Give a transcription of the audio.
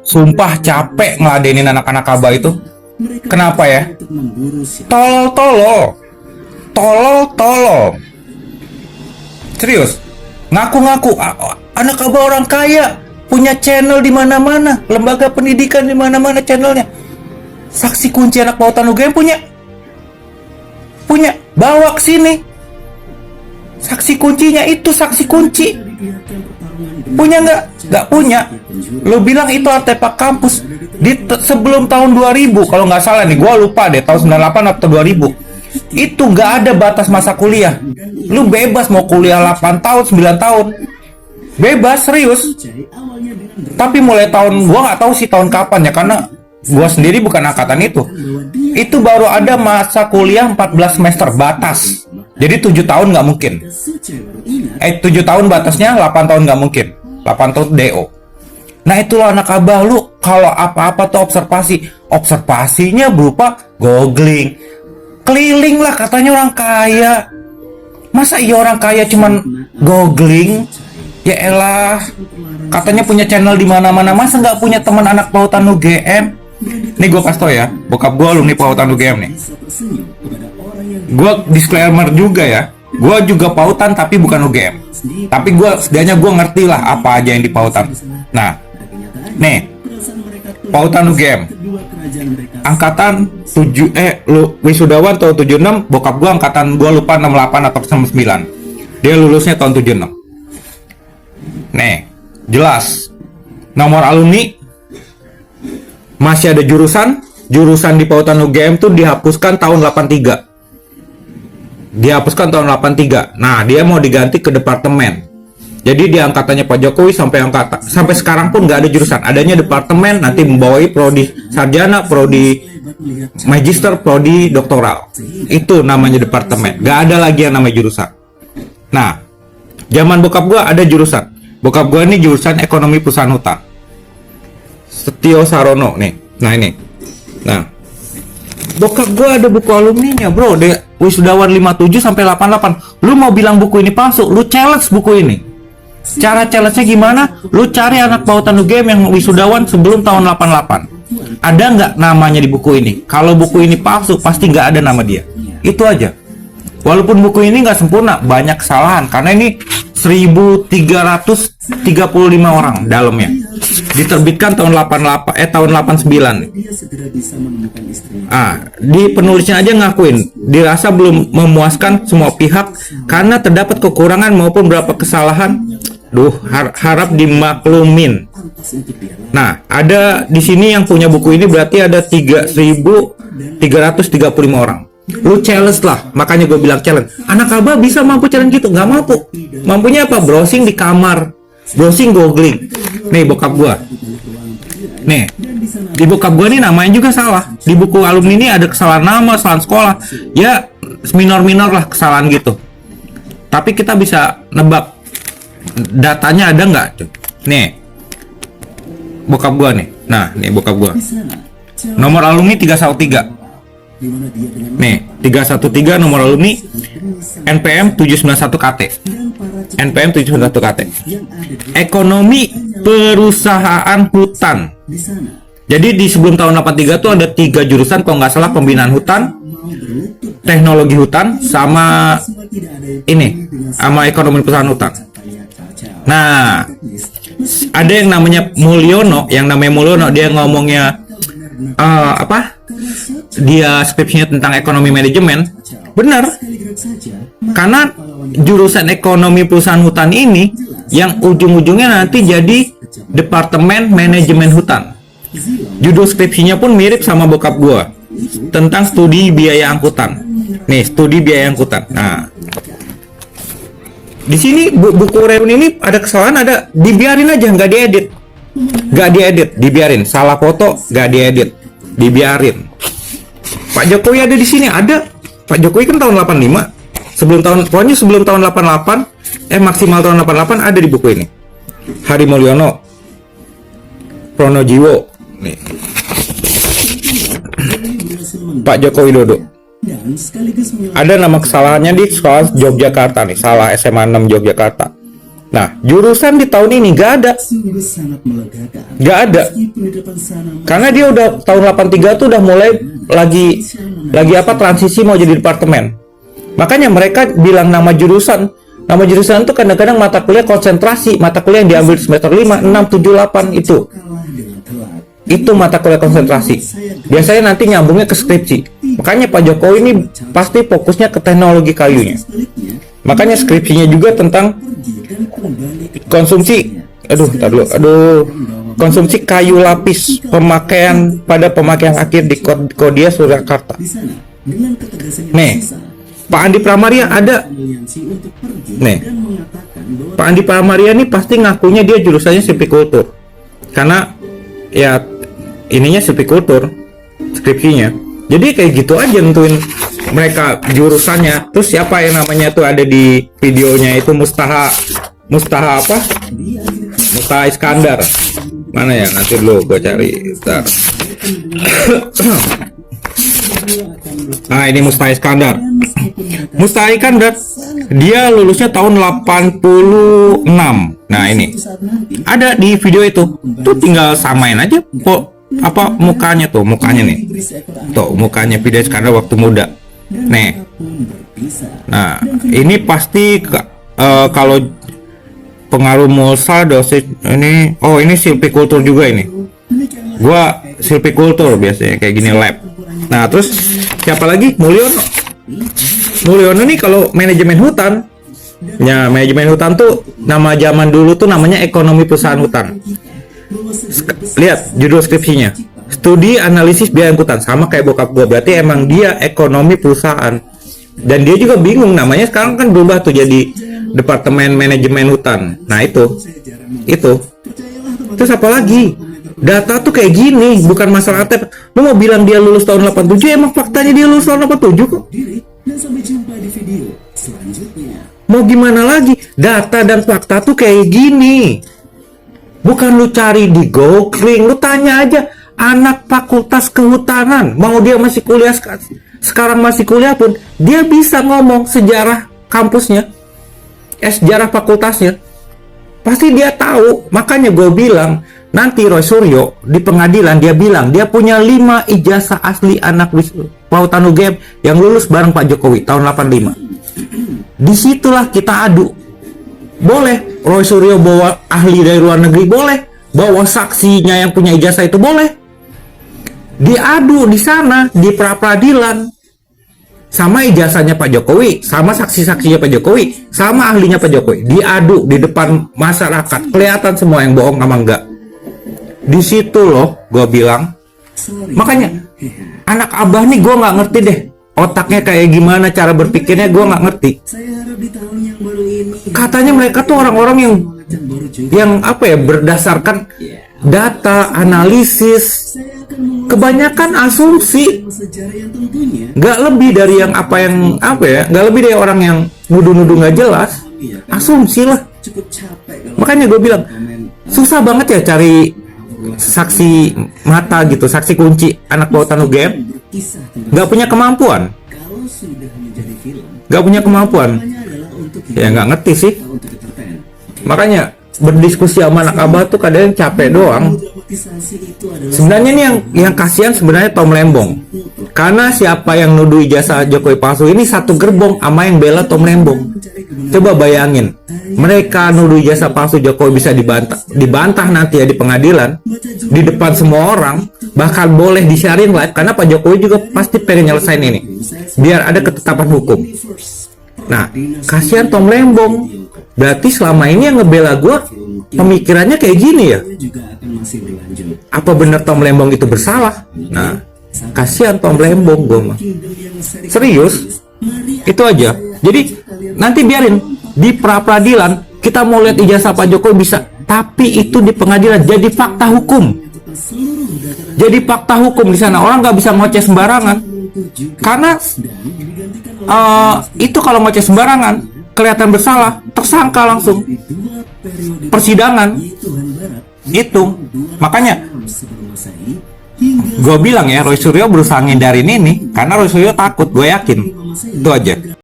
Sumpah capek ngeladenin anak-anak aba itu. Kenapa ya? Tolol-tolol. Tolol-tolol. Serius. Ngaku-ngaku anak aba orang kaya, punya channel di mana-mana, lembaga pendidikan di mana-mana channelnya. Saksi kunci anak pautan UGM punya. Bawa ke sini. Saksi kuncinya itu saksi kunci. Punya nggak? Nggak punya. Lo bilang itu artefak kampus sebelum tahun 2000 kalau nggak salah nih, gua lupa deh tahun 98 atau 2000. Itu nggak ada batas masa kuliah. Lu bebas mau kuliah 8 tahun, 9 tahun. Bebas, serius. Tapi mulai tahun, gua nggak tahu sih tahun kapan ya, karena gua sendiri bukan angkatan itu. Itu baru ada masa kuliah 14 semester batas. Jadi 7 tahun nggak mungkin. 7 tahun batasnya, 8 tahun nggak mungkin. 8 tahun DO. Nah itulah anak abah, lu kalau apa-apa tuh observasi. Observasinya berupa googling. Keliling lah katanya orang kaya. Masa iya orang kaya cuman googling? Ya elah. Katanya punya channel di mana-mana. Masa nggak punya teman anak pautan UGM? Nih gue kasih tau ya, bokap gue alumni pautan UGM nih. Gue disclaimer juga ya, gue juga pautan tapi bukan UGM. Tapi gue setidaknya gue ngerti lah apa aja yang di pautan. Nah, nih pautan UGM angkatan 7 lu wisudawan tahun 76, bokap gue angkatan gue lupa 68 atau 99. Dia lulusnya tahun 76. Nih, jelas nomor alumni masih ada jurusan di pautan UGM tuh dihapuskan tahun 83. Dihapuskan tahun 83. Nah, dia mau diganti ke departemen. Jadi di angkatannya Pak Jokowi sampai sekarang pun nggak ada jurusan. Adanya departemen, nanti membawai prodi sarjana, prodi magister, prodi doktoral. Itu namanya departemen. Nggak ada lagi yang namanya jurusan. Nah, zaman bokap gua ada jurusan. Bokap gua ini jurusan ekonomi perusahaan hutan. Setio Sarono nih. Nah ini. Nah, bokap gue ada buku alumninya, bro. Dia wisudawan 57 sampai 88. Lu mau bilang buku ini palsu? Lu challenge buku ini. Cara challenge-nya gimana? Lu cari anak pautan UGM yang wisudawan sebelum tahun 88. Ada nggak namanya di buku ini? Kalau buku ini palsu, pasti nggak ada nama dia. Itu aja. Walaupun buku ini nggak sempurna, banyak kesalahan karena ini 1335 orang dalamnya. Diterbitkan tahun 89. Di penulisnya aja ngakuin dirasa belum memuaskan semua pihak karena terdapat kekurangan maupun beberapa kesalahan. Harap dimaklumin. Nah, ada di sini yang punya buku ini berarti ada 3.335 orang. Lu challenge lah, makanya gue bilang challenge. Anak abah bisa mampu challenge gitu? Nggak mampu. Mampunya apa? Browsing di kamar, browsing googling. Nih bokap gue. Nih, di bokap gue nih namanya juga salah. Di buku alumni ini ada kesalahan nama, kesalahan sekolah. Ya minor-minor lah kesalahan gitu. Tapi kita bisa nebak datanya ada nggak? Nih, bokap gue nih. Nah, nih bokap gue. Nomor alumni 313. Nih, 313 nomor alumni NPM 791 KT. NPM 791 KT. Ekonomi perusahaan hutan. Jadi di sebelum tahun 83 tuh ada 3 jurusan kalau nggak salah, pembinaan hutan, teknologi hutan, sama ini, sama ekonomi perusahaan hutan. Nah, ada yang namanya Mulyono, dia ngomongnya dia skripsinya tentang ekonomi manajemen. Benar, karena jurusan ekonomi perusahaan hutan ini yang ujung-ujungnya nanti jadi departemen manajemen hutan. Judul skripsinya pun mirip sama bokap gua, tentang studi biaya angkutan. Nih, studi biaya angkutan. Nah, di sini buku reun ini ada kesalahan, ada dibiarin aja, nggak diedit, dibiarin. Salah foto, nggak diedit, dibiarin. Pak Jokowi ada di sini, ada. Pak Jokowi kan tahun 85. Sebelum tahun 88, maksimal tahun 88 ada di buku ini. Hari Mulyono, Pronojiwo, nih. Pak Joko Widodo. Ada nama kesalahannya di sekolah Yogyakarta nih, salah SMA 6 Yogyakarta. Nah, jurusan di tahun ini gak ada. Gak ada. Karena dia udah tahun 83 tuh udah mulai lagi transisi mau jadi departemen. Makanya mereka bilang nama jurusan. Nama jurusan tuh kadang-kadang mata kuliah konsentrasi, mata kuliah yang diambil semester 5, 6, 7, 8 itu. Itu mata kuliah konsentrasi. Biasanya nanti nyambungnya ke skripsi. Makanya Pak Jokowi ini pasti fokusnya ke teknologi kayunya. Makanya skripsinya juga tentang konsumsi konsumsi kayu lapis pemakaian akhir di Kodia Surakarta. Nih, Pak Andi Pramaria ada. Nih, Pak Andi Pramaria nih pasti ngakunya dia jurusannya silvikultur. Karena ya ininya silvikultur skripsinya. Jadi kayak gitu aja nentuin mereka jurusannya. Terus siapa yang namanya tuh ada di videonya itu Mustaha Iskandar. Mana ya? Nanti dulu gue cari. Nah, ini Mustaha Iskandar. Mustaha Iskandar dia lulusnya tahun 86. Nah, ini ada di video itu. Tuh tinggal samain aja mukanya nih. Tuh mukanya video Iskandar waktu muda. Nih. Nah, ini pasti kalau pengaruh mulsa dosis ini. Oh, ini silvikultur juga ini. Gua silvikultur biasanya kayak gini lab. Nah, terus siapa lagi? Mulyono nih kalau manajemen hutan. Ya, manajemen hutan tuh nama zaman dulu tuh namanya ekonomi perusahaan hutan. Lihat judul skripsinya. Studi analisis biaya hutan, sama kayak bokap gua. Berarti emang dia ekonomi perusahaan. Dan dia juga bingung namanya sekarang kan berubah tuh jadi Departemen Manajemen Hutan. Nah, itu. Terus apa lagi? Data tuh kayak gini, bukan masalah ATP. Lu mau bilang dia lulus tahun 87, emang faktanya dia lulus tahun 87 kok. Mau gimana lagi? Data dan fakta tuh kayak gini. Bukan lu cari di googling, lu tanya aja anak fakultas kehutanan, mau dia masih kuliah sekarang masih kuliah pun, dia bisa ngomong sejarah kampusnya, sejarah fakultasnya. Pasti dia tahu. Makanya gue bilang, nanti Roy Suryo di pengadilan dia bilang dia punya 5 ijazah asli anak Pautan UGM yang lulus bareng Pak Jokowi tahun 85. Disitulah kita adu. Boleh Roy Suryo bawa ahli dari luar negeri, boleh bawa saksinya yang punya ijazah itu, boleh diadu di sana di pra-peradilan sama ijazahnya Pak Jokowi, sama saksi-saksinya Pak Jokowi, sama ahlinya Pak Jokowi, diadu di depan masyarakat, kelihatan semua yang bohong sama enggak. Di situ loh gue bilang. Makanya anak abah nih gue nggak ngerti deh otaknya kayak gimana, cara berpikirnya gue nggak ngerti. Katanya mereka tuh orang-orang yang berdasarkan data analisis, kebanyakan asumsi, nggak lebih dari nggak lebih dari orang yang nuduh-nuduh nggak jelas, asumsi lah. Makanya gue bilang susah banget ya cari saksi mata gitu, saksi kunci anak Pautan UGM. Nggak punya kemampuan, ya nggak ngerti sih. Makanya berdiskusi sama anak abah tuh kadang capek doang. Sebenarnya nih yang kasihan sebenarnya Tom Lembong, karena siapa yang nuduh ijazah Jokowi palsu ini satu gerbong sama yang bela Tom Lembong. Coba bayangin, mereka nuduh ijazah palsu Jokowi bisa dibantah nanti ya di pengadilan di depan semua orang, bahkan boleh disiarin live karena Pak Jokowi juga pasti pengen nyelesain ini biar ada ketetapan hukum. Nah, kasihan Tom Lembong. Berarti selama ini yang ngebela gue pemikirannya kayak gini ya. Apa bener Tom Lembong itu bersalah? Nah, kasihan Tom Lembong gue mah. Serius, itu aja. Jadi nanti biarin di pra-peradilan kita mau lihat ijazah Pak Jokowi bisa, tapi itu di pengadilan jadi fakta hukum. Jadi fakta hukum di sana, orang nggak bisa ngoceh sembarangan. Karena itu kalau ngoceh sembarangan kelihatan bersalah, tersangka langsung persidangan itu. Makanya gue bilang ya, Roy Suryo berusaha ngindarin ini karena Roy Suryo takut, gue yakin. Itu aja.